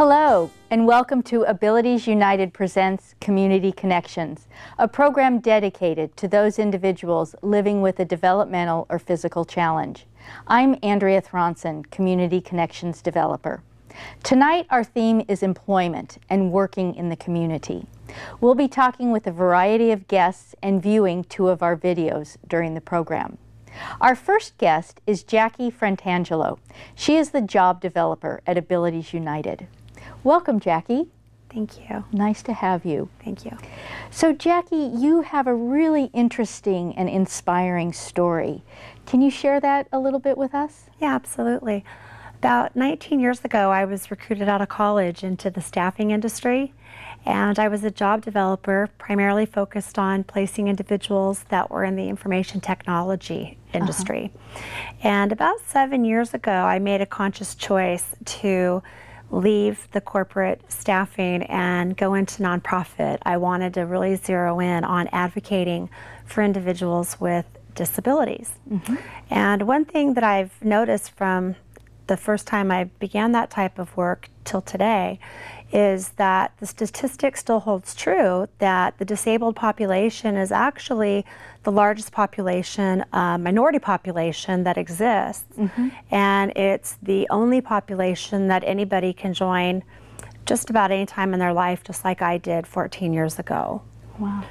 Hello, and welcome to Abilities United presents Community Connections, a program dedicated to those individuals living with a developmental or physical challenge. I'm Andrea Thronson, Community Connections Developer. Tonight, our theme is employment and working in the community. We'll be talking with a variety of guests and viewing two of our videos during the program. Our first guest is Jackie Frantangelo. She is the job developer at Abilities United. Welcome, Jackie. Thank you. Nice to have you. Thank you. So, Jackie, you have a really interesting and inspiring story. Can you share that a little bit with us? Yeah, absolutely. About 19 years ago, I was recruited out of college into the staffing industry, and I was a job developer primarily focused on placing individuals that were in the information technology industry. And about 7 years ago, I made a conscious choice to leave the corporate staffing and go into nonprofit. I wanted to really zero in on advocating for individuals with disabilities. And one thing that I've noticed from the first time I began that type of work till today is that the statistic still holds true that the disabled population is actually the largest population, minority population that exists. And it's the only population that anybody can join just about any time in their life, just like I did 14 years ago. Wow.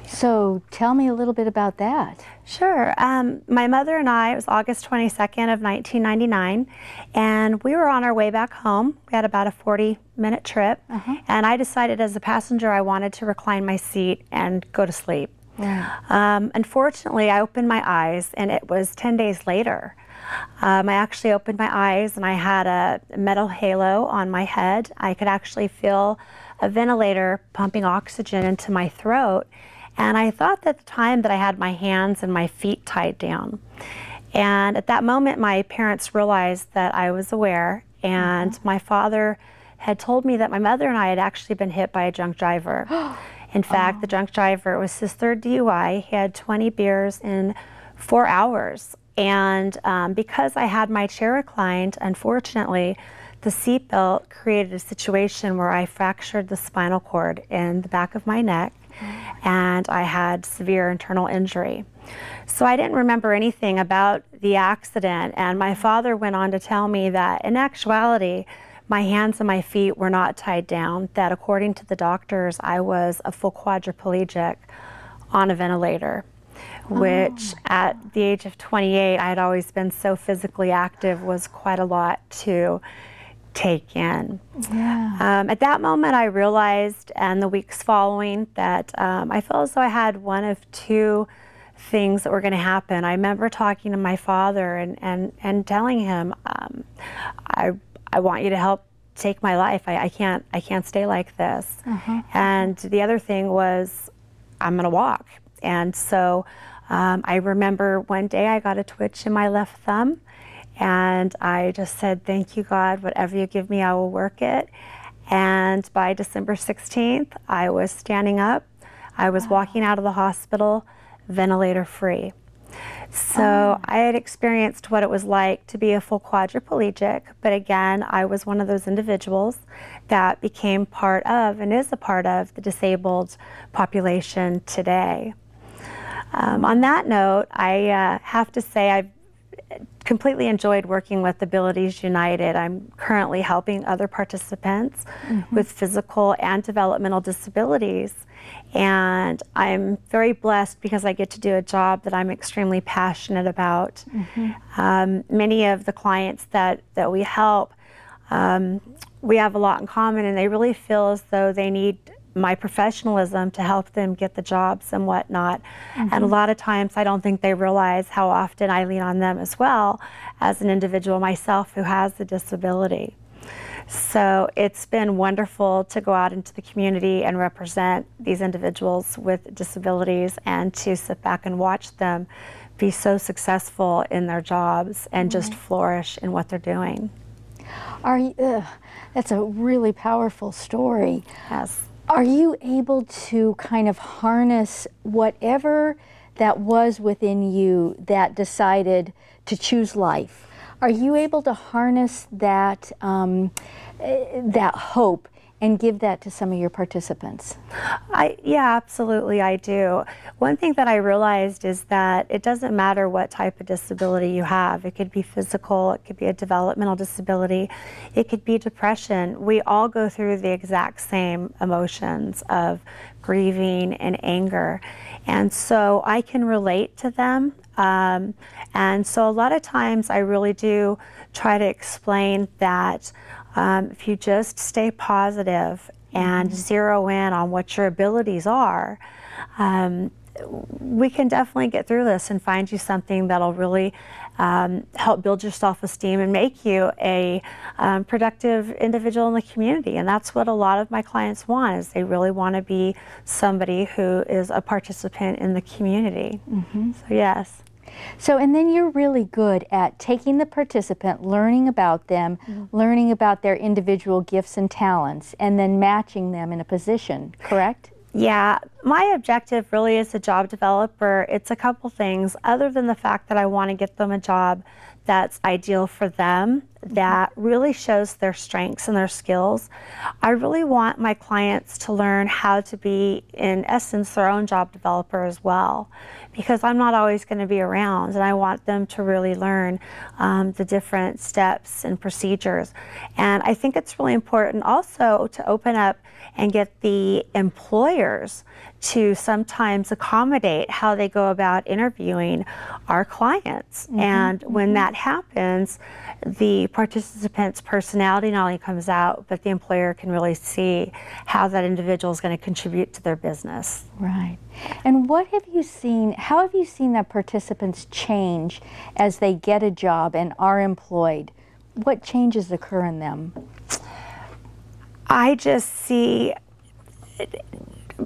So tell me a little bit about that. Sure. My mother and I, it was August 22nd of 1999, and we were on our way back home. We had about a 40-minute trip, and I decided as a passenger I wanted to recline my seat and go to sleep. Unfortunately, I opened my eyes, and it was 10 days later. I actually opened my eyes, and I had a metal halo on my head. I could actually feel a ventilator pumping oxygen into my throat. And I thought at the time that I had my hands and my feet tied down. And at that moment, my parents realized that I was aware, and my father had told me that my mother and I had actually been hit by a drunk driver. In fact, the drunk driver, it was his third DUI. He had 20 beers in 4 hours. And because I had my chair reclined, unfortunately, the seatbelt created a situation where I fractured the spinal cord in the back of my neck, and I had severe internal injury. So I didn't remember anything about the accident, and my father went on to tell me that in actuality, my hands and my feet were not tied down, that according to the doctors, I was a full quadriplegic on a ventilator, which at the age of 28, I had always been so physically active, was quite a lot to take in. At that moment, I realized, and the weeks following, that I felt as though I had one of two things that were going to happen. I remember talking to my father and telling him, I want you to help take my life. I can't stay like this. And the other thing was, I'm going to walk. And so I remember one day I got a twitch in my left thumb, and I just said, thank you, God, whatever you give me, I will work it. And by December 16th, I was standing up. I was walking out of the hospital, ventilator free. So I had experienced what it was like to be a full quadriplegic, but again, I was one of those individuals that became part of and is a part of the disabled population today. On that note, I have to say I've completely enjoyed working with Abilities United. I'm currently helping other participants with physical and developmental disabilities, and I'm very blessed because I get to do a job that I'm extremely passionate about. Many of the clients that we help, we have a lot in common, and they really feel as though they need my professionalism to help them get the jobs and whatnot. And a lot of times I don't think they realize how often I lean on them as well as an individual myself who has a disability. So it's been wonderful to go out into the community and represent these individuals with disabilities and to sit back and watch them be so successful in their jobs and just flourish in what they're doing. That's a really powerful story. Yes. Are you able to kind of harness whatever that was within you that decided to choose life? Are you able to harness that, that hope and give that to some of your participants? Yeah, absolutely, I do. One thing that I realized is that it doesn't matter what type of disability you have. It could be physical, it could be a developmental disability, it could be depression. We all go through the exact same emotions of grieving and anger. And so I can relate to them. And so a lot of times I really do try to explain that if you just stay positive and zero in on what your abilities are, we can definitely get through this and find you something that'll really help build your self-esteem and make you a productive individual in the community. And that's what a lot of my clients want, is they really want to be somebody who is a participant in the community. So yes. So, and then you're really good at taking the participant, learning about them, learning about their individual gifts and talents, and then matching them in a position, correct? Yeah, my objective really as a job developer, it's a couple things. Other than the fact that I want to get them a job that's ideal for them, that really shows their strengths and their skills, I really want my clients to learn how to be, in essence, their own job developer as well. Because I'm not always going to be around, and I want them to really learn the different steps and procedures. And I think it's really important also to open up and get the employers to sometimes accommodate how they go about interviewing our clients. And when that happens, the participant's personality not only comes out, but the employer can really see how that individual is going to contribute to their business. Right. And what have you seen, how have you seen that participants change as they get a job and are employed? What changes occur in them? I just see,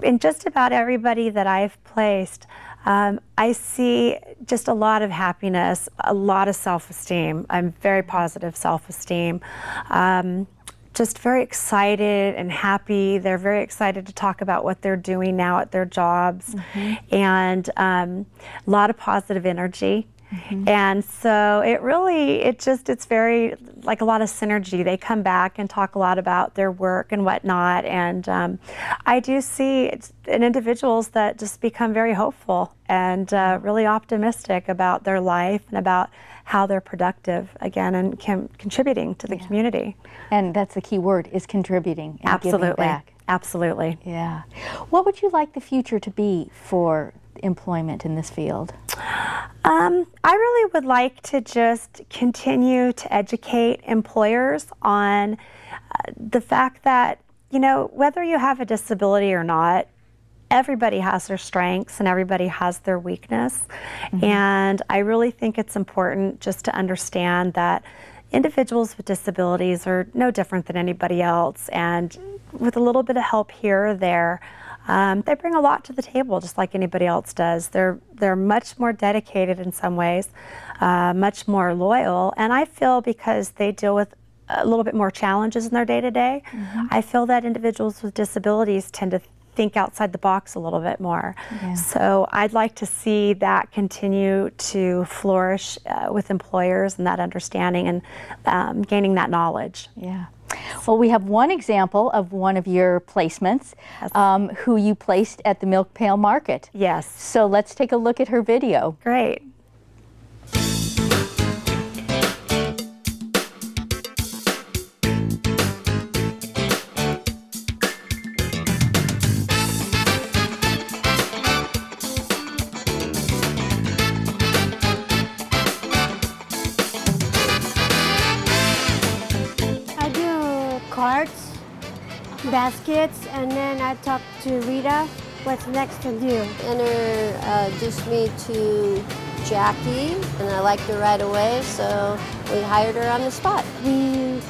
in just about everybody that I've placed, I see just a lot of happiness, a lot of self-esteem. I'm very positive self-esteem. Just very excited and happy. They're very excited to talk about what they're doing now at their jobs, and a lot of positive energy. And so it's very, like a lot of synergy. They come back and talk a lot about their work and whatnot. And I do see individuals that just become very hopeful and really optimistic about their life and about how they're productive again and contributing to the community. And that's the key word, is contributing and giving back. Absolutely. Yeah. What would you like the future to be for employment in this field? I really would like to just continue to educate employers on the fact that, you know, whether you have a disability or not, everybody has their strengths and everybody has their weakness. And I really think it's important just to understand that individuals with disabilities are no different than anybody else, and with a little bit of help here or there, they bring a lot to the table, just like anybody else does. They're much more dedicated in some ways, much more loyal, and I feel because they deal with a little bit more challenges in their day-to-day, I feel that individuals with disabilities tend to think outside the box a little bit more. So I'd like to see that continue to flourish with employers and that understanding and gaining that knowledge. Yeah. Well, we have one example of one of your placements, who you placed at the Milk Pail Market. Yes. So let's take a look at her video. Great. Carts, baskets, and then I talked to Rita what's next to do. Introduced me to Jackie, and I liked her right away, so we hired her on the spot. We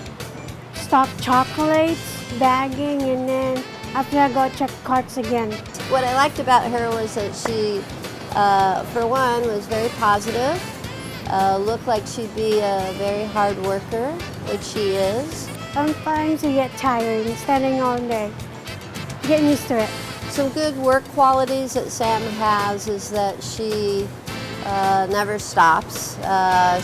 stocked chocolates, bagging, and then after I go check carts again. What I liked about her was that she, for one, was very positive, looked like she'd be a very hard worker, which she is. Sometimes you get tired and standing all day, getting used to it. Some good work qualities that Sam has is that she never stops.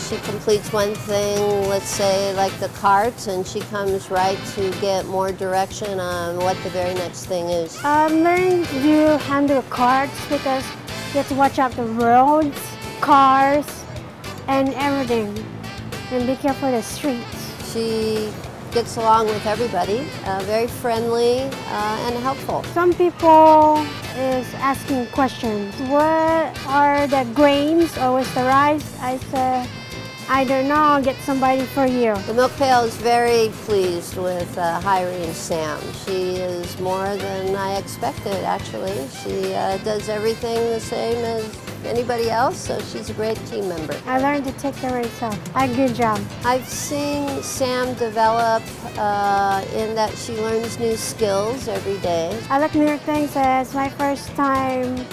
She completes one thing, let's say like the carts, and she comes right to get more direction on what the very next thing is. I'm learning to do handle carts because you have to watch out the roads, cars, and everything, and be careful of the streets. She gets along with everybody, very friendly and helpful. Some people is asking questions. What are the grains or what's the rice? I said, I don't know, I'll get somebody for you. The Milk Pail is very pleased with hiring Sam. She is more than I expected, actually. She does everything the same as anybody else, so she's a great team member. I learned to take care of myself. A good job. I've seen Sam develop in that she learns new skills every day. I like new things. It's my first time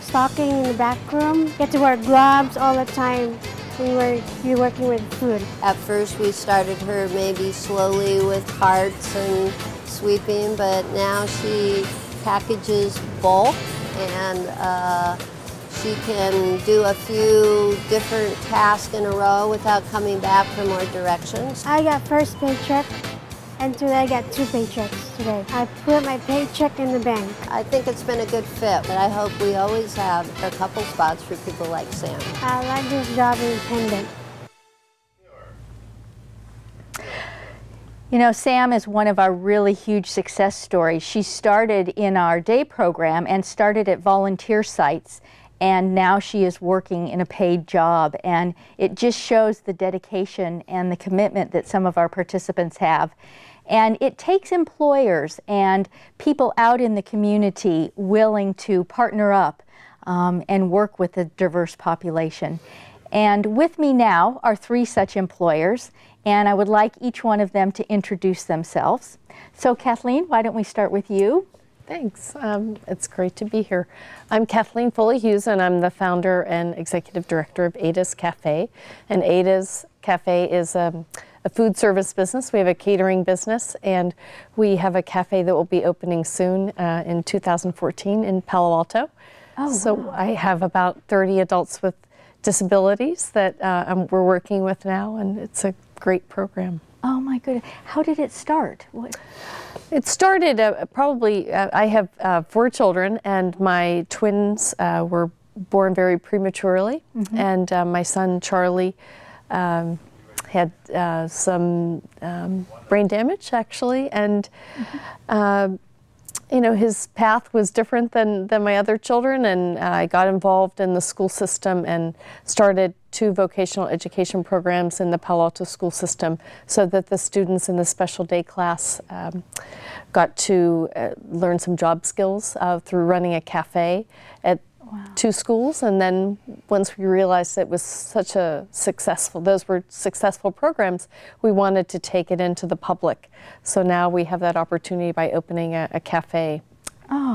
stocking in the back room. Get to wear gloves all the time when you're working with food. At first we started her maybe slowly with carts and sweeping, but now she packages bulk and she can do a few different tasks in a row without coming back for more directions. I got first paycheck, and today I got 2 paychecks today. I put my paycheck in the bank. I think it's been a good fit, but I hope we always have a couple spots for people like Sam. I like this job independent. You know, Sam is one of our really huge success stories. She started in our day program and started at volunteer sites, and now she is working in a paid job, and it just shows the dedication and the commitment that some of our participants have. And it takes employers and people out in the community willing to partner up and work with a diverse population. And with me now are 3 such employers, and I would like each one of them to introduce themselves. So Kathleen, why don't we start with you? Thanks. It's great to be here. I'm Kathleen Foley Hughes, and I'm the founder and executive director of Ada's Cafe. And Ada's Cafe is a food service business. We have a catering business, and we have a cafe that will be opening soon in 2014 in Palo Alto. Oh, so wow. I have about 30 adults with disabilities that we're working with now, and it's a great program. Oh my goodness. How did it start? What? It started probably, I have 4 children, and my twins were born very prematurely, and my son Charlie had some brain damage actually, and you know, his path was different than my other children, and I got involved in the school system and started 2 vocational education programs in the Palo Alto school system so that the students in the special day class got to learn some job skills through running a cafe at 2 schools. And then once we realized it was such a successful, those were successful programs, we wanted to take it into the public. So now we have that opportunity by opening a cafe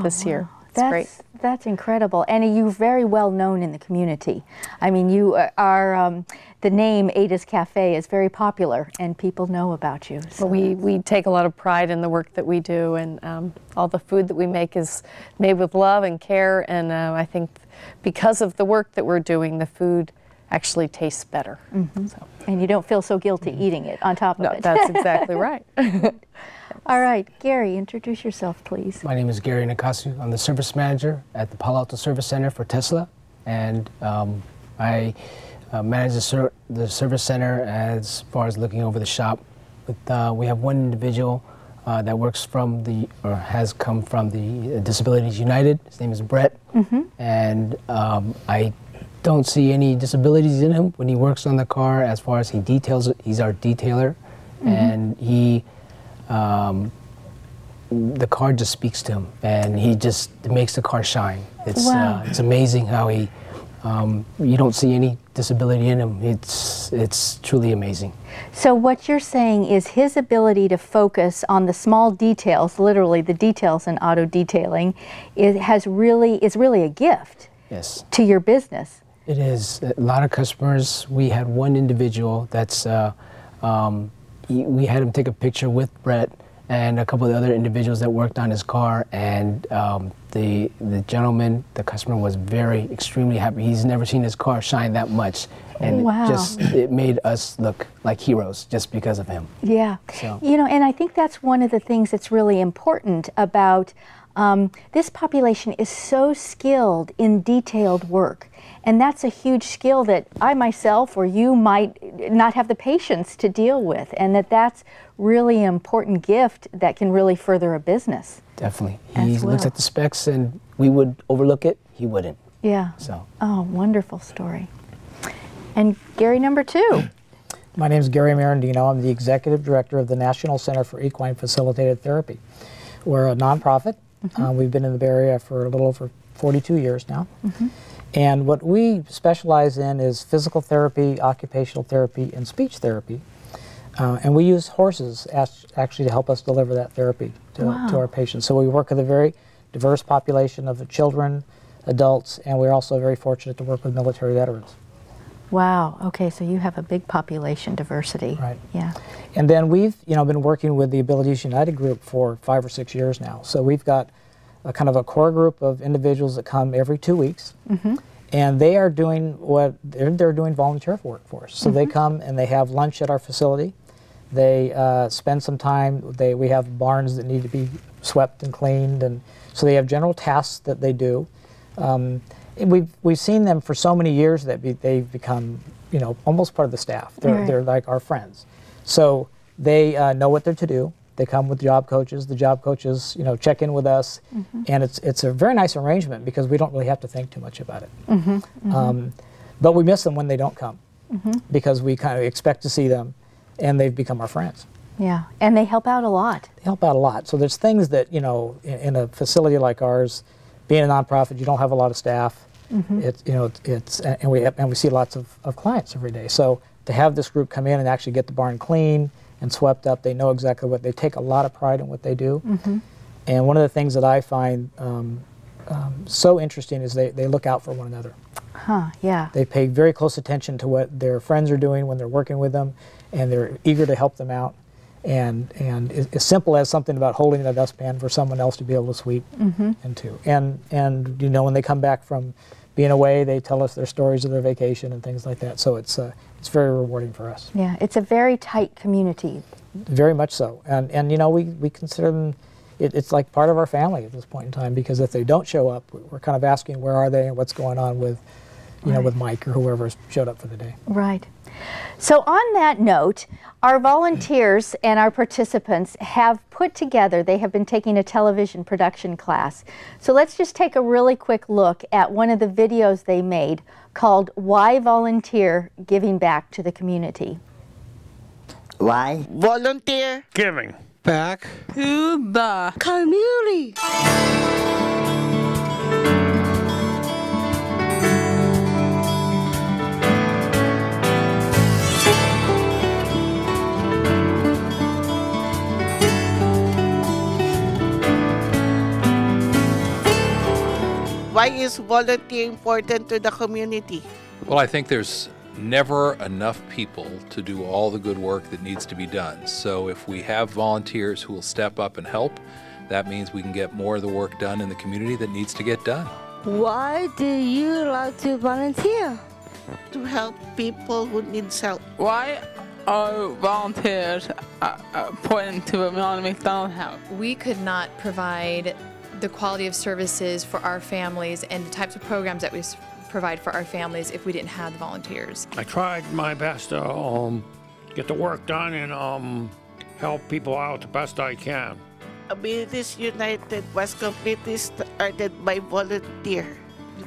this year. It's great. That's incredible. And you're very well known in the community. I mean, you are, the name Ada's Cafe is very popular and people know about you. So well, we take a lot of pride in the work that we do, and all the food that we make is made with love and care, and I think because of the work that we're doing, the food actually tastes better. So. And you don't feel so guilty eating it on top of it. That's exactly right. All right, Gary, introduce yourself, please. My name is Gary Nakasu. I'm the service manager at the Palo Alto Service Center for Tesla, and I manage the service center as far as looking over the shop. We have one individual that works from has come from the Disabilities United. His name is Brett, and I don't see any disabilities in him when he works on the car. As far as he details it, he's our detailer, and he. The car just speaks to him, and he just makes the car shine. It's amazing how he. You don't see any disability in him. It's truly amazing. So what you're saying is his ability to focus on the small details, literally the details in auto detailing, is really a gift. Yes. To your business. It is. A lot of customers. We had one individual that's. We had him take a picture with Brett, and a couple of other individuals that worked on his car, and the gentleman, the customer, was extremely happy. He's never seen his car shine that much, and it made us look like heroes just because of him. Yeah. So. You know, and I think that's one of the things that's really important about this population is so skilled in detailed work. And that's a huge skill that I myself or you might not have the patience to deal with, and that's really an important gift that can really further a business. Definitely. He looks at the specs and we would overlook it, he wouldn't. Yeah. So. Oh, wonderful story. And Gary, number 2. My name is Gary Marandino. I'm the Executive Director of the National Center for Equine Facilitated Therapy. We're a nonprofit. We've been in the Bay Area for a little over 42 years now. And what we specialize in is physical therapy, occupational therapy, and speech therapy. And we use horses actually to help us deliver that therapy to our patients. So we work with a very diverse population of children, adults, and we're also very fortunate to work with military veterans. Wow. Okay, so you have a big population diversity. Right. Yeah. And then we've been working with the Abilities United group for 5 or 6 years now. So we've got a kind of a core group of individuals that come every 2 weeks, and they are doing they're doing volunteer work for us. So they come and they have lunch at our facility. They spend some time. We have barns that need to be swept and cleaned, and so they have general tasks that they do. We've seen them for so many years that they've become, you know, almost part of the staff. They're like our friends. So they know what they're to do. They come with job coaches. The job coaches, you know, check in with us, and it's a very nice arrangement because we don't really have to think too much about it. But we miss them when they don't come because we kind of expect to see them, and they've become our friends. Yeah, and they help out a lot. They help out a lot. So there's things that, you know, in a facility like ours, being a nonprofit, you don't have a lot of staff. It's, you know, and we see lots of clients every day. So to have this group come in and actually get the barn clean and swept up, they know exactly what they take a lot of pride in what they do. And one of the things that I find so interesting is they look out for one another. Yeah. They pay very close attention to what their friends are doing when they're working with them, and they're eager to help them out. And as simple as something about holding a dustpan for someone else to be able to sweep into. And you know, when they come back from being away, they tell us their stories of their vacation and things like that. So it's very rewarding for us. Yeah, it's a very tight community. Very much so. And you know, we consider them, it's like part of our family at this point in time, because if they don't show up, we're kind of asking where are they and what's going on with, you know, with Mike or whoever showed up for the day. Right. So on that note, our volunteers and our participants have put together, they have been taking a television production class. So let's just take a really quick look at one of the videos they made called Why Volunteer Giving Back to the Community. Why volunteer giving back to the community? Why is volunteer important to the community? Well, I think there's never enough people to do all the good work that needs to be done. So if we have volunteers who will step up and help, that means we can get more of the work done in the community that needs to get done. Why do you like to volunteer? To help people who need help. Why are volunteers important to a Ronald McDonald House? We could not provide the quality of services for our families and the types of programs that we provide for our families if we didn't have the volunteers. I tried my best to get the work done and help people out the best I can. Abilities United was completely started by volunteer.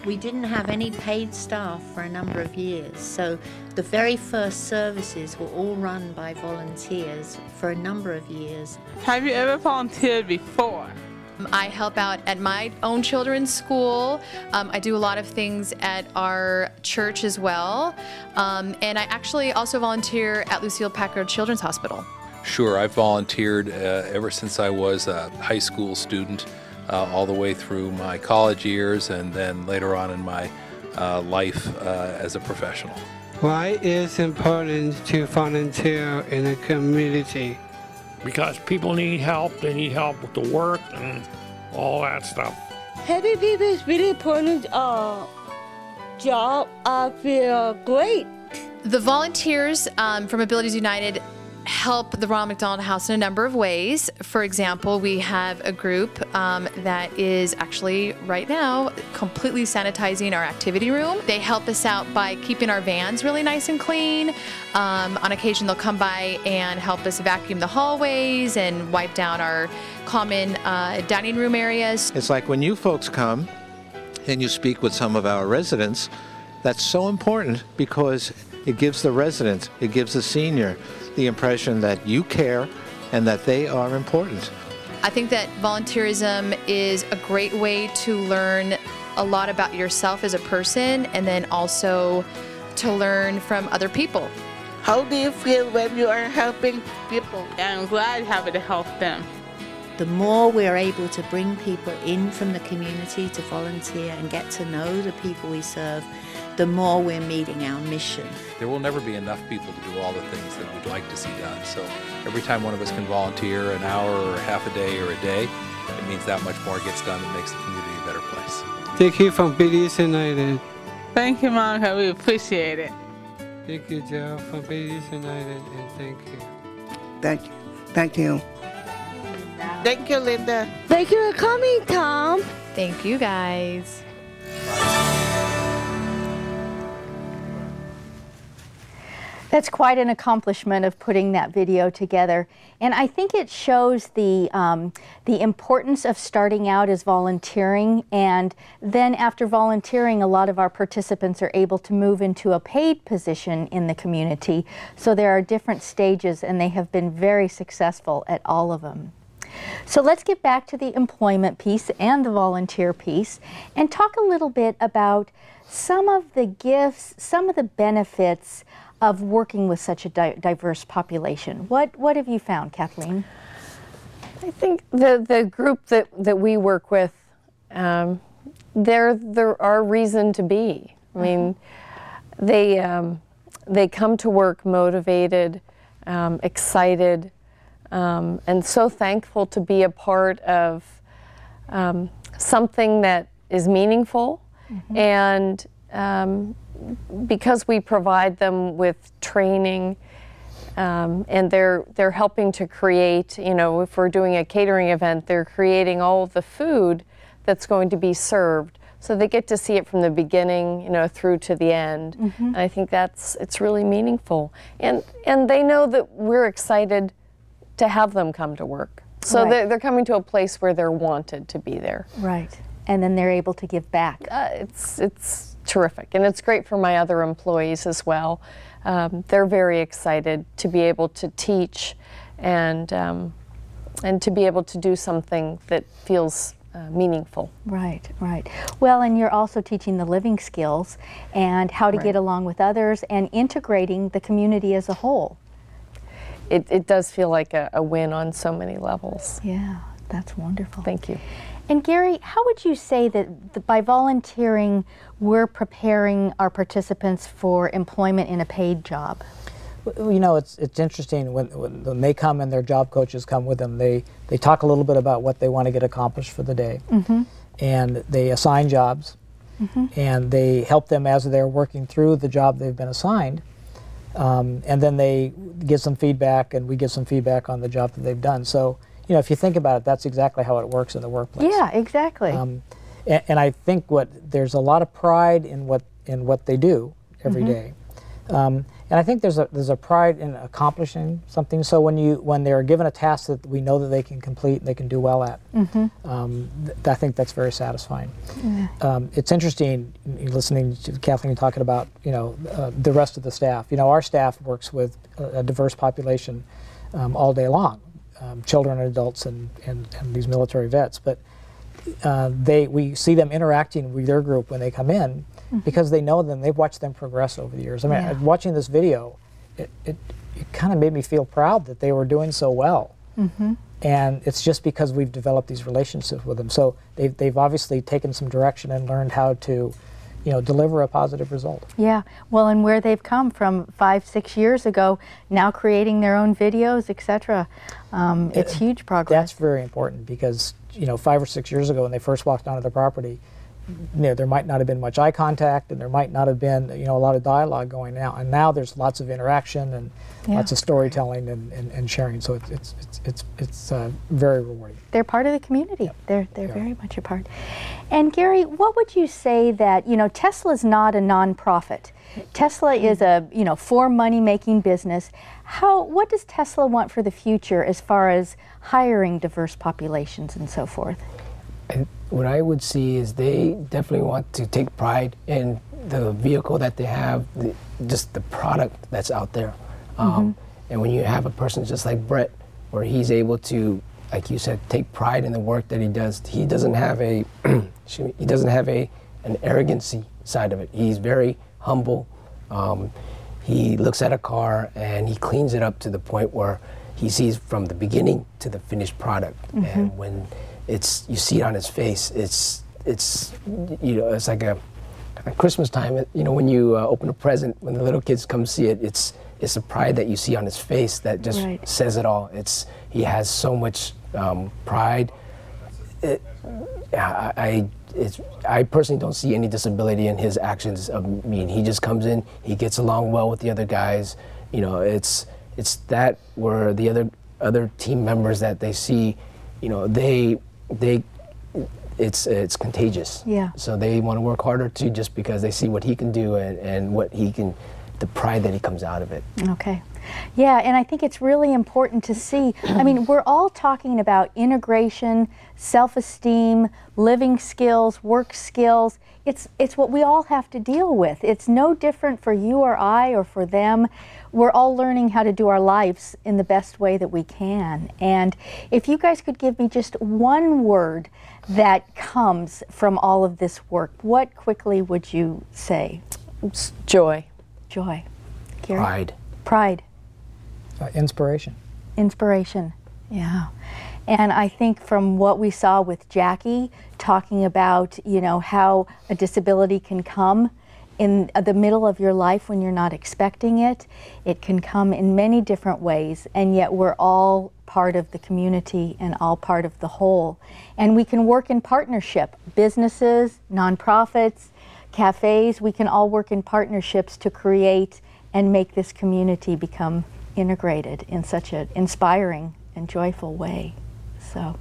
We didn't have any paid staff for a number of years, so the very first services were all run by volunteers for a number of years. Have you ever volunteered before? I help out at my own children's school. I do a lot of things at our church as well. And I actually also volunteer at Lucille Packard Children's Hospital. Sure, I've volunteered ever since I was a high school student, all the way through my college years and then later on in my life as a professional. Why is it important to volunteer in a community? because people need help. They need help with the work and all that stuff. Helping people is really important job. I feel great. The volunteers from Abilities United help the Ronald McDonald House in a number of ways. For example, we have a group that is actually right now completely sanitizing our activity room. They help us out by keeping our vans really nice and clean. On occasion, they'll come by and help us vacuum the hallways and wipe down our common dining room areas. It's like when you folks come and you speak with some of our residents, that's so important because it gives the resident, it gives the senior the impression that you care and that they are important. I think that volunteerism is a great way to learn a lot about yourself as a person and then also to learn from other people. How do you feel when you are helping people? I'm glad having to help them. The more we're able to bring people in from the community to volunteer and get to know the people we serve, the more we're meeting our mission. There will never be enough people to do all the things that we'd like to see done. So every time one of us can volunteer an hour or half a day or a day, it means that much more gets done that makes the community a better place. Thank you from Abilities United. Thank you, Monica. We appreciate it. Thank you, Joe, from Abilities United, and thank you. Thank you. Thank you. Thank you, Linda. Thank you for coming, Tom. Thank you, guys. That's quite an accomplishment of putting that video together. And I think it shows the importance of starting out as volunteering, and then after volunteering, a lot of our participants are able to move into a paid position in the community. So there are different stages, and they have been very successful at all of them. So let's get back to the employment piece and the volunteer piece and talk a little bit about some of the gifts, some of the benefits of working with such a diverse population. What have you found, Kathleen? I think the group that we work with, there are reason to be. I mean, they come to work motivated, excited, and so thankful to be a part of something that is meaningful, and because we provide them with training, and they're helping to create, you know, if we're doing a catering event, they're creating all of the food that's going to be served. So they get to see it from the beginning, you know, through to the end. And I think it's really meaningful. And they know that we're excited to have them come to work. So they're coming to a place where they're wanted to be there. Right. And then they're able to give back. It's terrific, and it's great for my other employees as well. They're very excited to be able to teach and to be able to do something that feels meaningful. Right, right. Well, and you're also teaching the living skills and how to get along with others and integrating the community as a whole. It does feel like a win on so many levels. Yeah, that's wonderful. Thank you. And Gary, how would you say that by volunteering, we're preparing our participants for employment in a paid job? You know, it's interesting when they come and their job coaches come with them, they talk a little bit about what they want to get accomplished for the day. And they assign jobs, and they help them as they're working through the job they've been assigned. And then they give some feedback, and we give some feedback on the job that they've done. So, you know, if you think about it, that's exactly how it works in the workplace. Yeah, exactly. And I think there's a lot of pride in what they do every day. And I think there's a pride in accomplishing something. So when they're given a task that we know that they can complete and they can do well at, I think that's very satisfying. It's interesting listening to Kathleen talking about, you know, the rest of the staff. You know, our staff works with a diverse population all day long, children and adults and these military vets. But we see them interacting with their group when they come in, because they know them, they've watched them progress over the years. I mean, watching this video, it kind of made me feel proud that they were doing so well. And it's just because we've developed these relationships with them. So they've obviously taken some direction and learned how to, deliver a positive result. Yeah, well, and where they've come from 5-6 years ago, now creating their own videos, etc. It's huge progress. That's very important because 5 or 6 years ago when they first walked onto the property, there might not have been much eye contact, and there might not have been a lot of dialogue going on. And now there's lots of interaction and lots of storytelling and sharing. So it's very rewarding. They're part of the community. They're very much a part. And Gary, what would you say that Tesla's not a nonprofit? Tesla is a for money making business. What does Tesla want for the future as far as hiring diverse populations and so forth? What I would see is they definitely want to take pride in the vehicle that they have, just the product that's out there. And when you have a person just like Brett, where he's able to, like you said, take pride in the work that he does. He doesn't have an arrogancy side of it. He's very humble. He looks at a car and he cleans it up to the point where he sees from the beginning to the finished product. And when you see it on his face, it's like a Christmas time. When you open a present, when the little kids come see it, it's the pride that you see on his face that just says it all. He has so much pride. I personally don't see any disability in his actions. He just comes in, he gets along well with the other guys. It's that where the other team members that they see, it's contagious. Yeah. So they want to work harder too, just because they see what he can do and what he can, the pride that he comes out of it. Okay. Yeah, and I think it's really important to see. We're all talking about integration, self-esteem, living skills, work skills. It's what we all have to deal with. It's no different for you or I or for them. We're all learning how to do our lives in the best way that we can. And if you guys could give me just one word that comes from all of this work, what quickly would you say? Joy. Joy. Gary? Pride. Pride. Inspiration. Inspiration, yeah. And I think from what we saw with Jackie, talking about, how a disability can come in the middle of your life when you're not expecting it. It can come in many different ways, and yet we're all part of the community and all part of the whole. And we can work in partnership. Businesses, nonprofits, cafes, we can all work in partnerships to create and make this community become integrated in such an inspiring and joyful way. So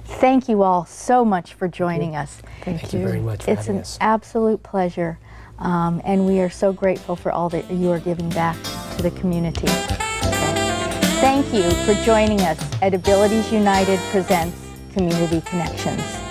thank you all so much for joining us. Thank you very much for having us. It's an absolute pleasure, and we are so grateful for all that you are giving back to the community. So, thank you for joining us at Abilities United Presents Community Connections.